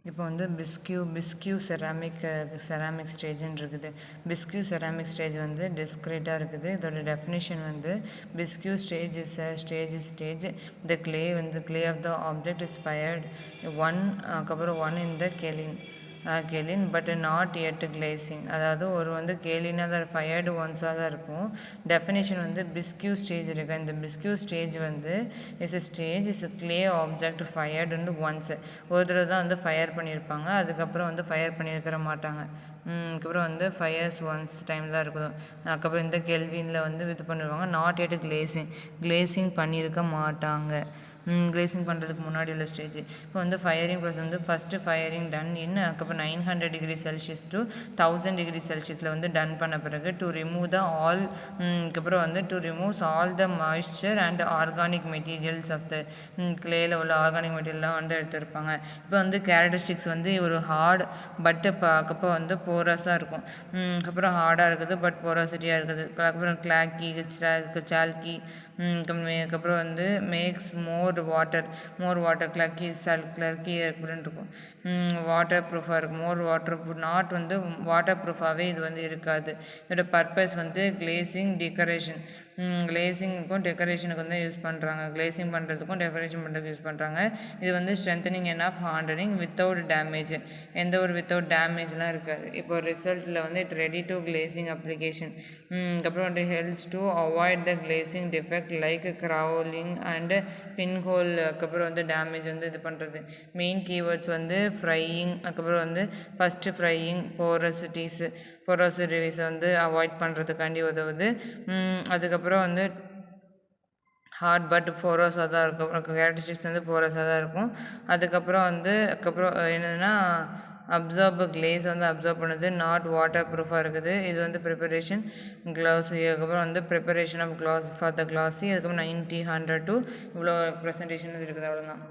இப்போ வந்து பிஸ்கியூ செராமிக் ஸ்டேஜ்னு இருக்குது. பிஸ்கியூ செராமிக் ஸ்டேஜ் வந்து டிஸ்க்ரீட்டாக இருக்குது. இதோட டெஃபினிஷன் வந்து bisque stage is a stage the clay of the object is fired அதுக்கப்புறம் once in the kiln but not yet glazing. அதாவது ஒரு வந்து கேலினாக தான் ஃபயர்டு ஒன்ஸாக தான் இருக்கும். டெஃபினேஷன் வந்து பிஸ்கியூ ஸ்டேஜ் இருக்குது. இந்த பிஸ்கியூ ஸ்டேஜ் வந்து இஸ் கிளே ஆப்ஜெக்ட் ஃபயர்டு வந்து ஒன்ஸ் ஒரு தடவை தான் வந்து ஃபயர் பண்ணியிருப்பாங்க. அதுக்கப்புறம் வந்து ஃபயர் பண்ணியிருக்க மாட்டாங்க. அதுக்கப்புறம் வந்து ஃபயர்ஸ் ஒன்ஸ் டைம் தான் இருக்கும். அதுக்கப்புறம் இந்த கெல்வினில் வந்து இது பண்ணிடுவாங்க. நாட் எட் கிளேசிங் பண்ணியிருக்க மாட்டாங்க. கிளேசிங் பண்ணுறதுக்கு முன்னாடி உள்ள ஸ்டேஜ். இப்போ வந்து ஃபயரிங் ப்ராசஸ் வந்து ஃபஸ்ட்டு ஃபயரிங் டன் அதுக்கப்புறம் 900 டிகிரி செல்சியஸ் டு 1000 டிகிரி செல்சியஸில் வந்து டன் பண்ண பிறகு டு ரிமூவ் த ஆல் அதுக்கப்புறம் வந்து to removes all the moisture and organic materials of the கிளேயில் உள்ள ஆர்கானிக் மெட்டீரியல்லாம் வந்து எடுத்துருப்பாங்க. இப்போ வந்து கேரக்டரிஸ்டிக்ஸ் வந்து ஒரு ஹார்ட் பட்டு பார்க்கப்போ வந்து போரஸாக இருக்கும். அதுக்கப்புறம் ஹார்டாக இருக்குது பட் போராசிட்டியாக இருக்குது. அதுக்கப்புறம் கிளாக்கி சால்கி அதுக்கப்புறம் வந்து மேக்ஸ் மோர் வாட்டர் கிளர்க்கி அப்படின்னு இருக்கும். வாட்டர் ப்ரூஃபாக இருக்கும். மோர் வாட்டர் நாட் வந்து வாட்டர் ப்ரூஃபாகவே இது வந்து இருக்காது. இதோட பர்பஸ் வந்து கிளேசிங்க்கும் டெக்கரேஷனுக்கு வந்து யூஸ் பண்ணுறாங்க. கிளேசிங் பண்ணுறதுக்கும் டெக்கரேஷன் பண்ணுறதுக்கு யூஸ் பண்ணுறாங்க. இது வந்து strengthening and of hardening without damage. Without டேமேஜ்லாம் இருக்காது. இப்போ ரிசல்ட்டில் வந்து it ready to glazing application. அதுக்கப்புறம் வந்து helps to avoid the glazing defect like crawling and pinhole. அதுக்கப்புறம் வந்து டேமேஜ் வந்து இது பண்ணுறது. மெயின் கீவேர்ட்ஸ் வந்து ஃப்ரையிங், அதுக்கப்புறம் வந்து ஃபஸ்ட்டு ஃப்ரையிங் போரோசிட்டிஸை வந்து அவாய்ட் பண்ணுறதுக்காண்டி உதவுது. அதுக்கப்புறம் வந்து ஹார்ட் பட் போரோஸாக தான் இருக்கும். கேரக்டரிஸ்டிக்ஸ் வந்து போரோஸாக தான் இருக்கும். அதுக்கப்புறம் என்னதுன்னா கிளேஸ் வந்து அப்சர்வ் பண்ணுது. நாட் வாட்டர் ப்ரூஃபாக இருக்குது. இது வந்து ப்ரிப்பரேஷன் கிளாஸி. அதுக்கப்புறம் வந்து preparation of glass for the கிளாஸி. அதுக்கப்புறம் 90 100 இவ்வளோ ப்ரெசன்டேஷன் இருக்குது. அவ்வளோதான்.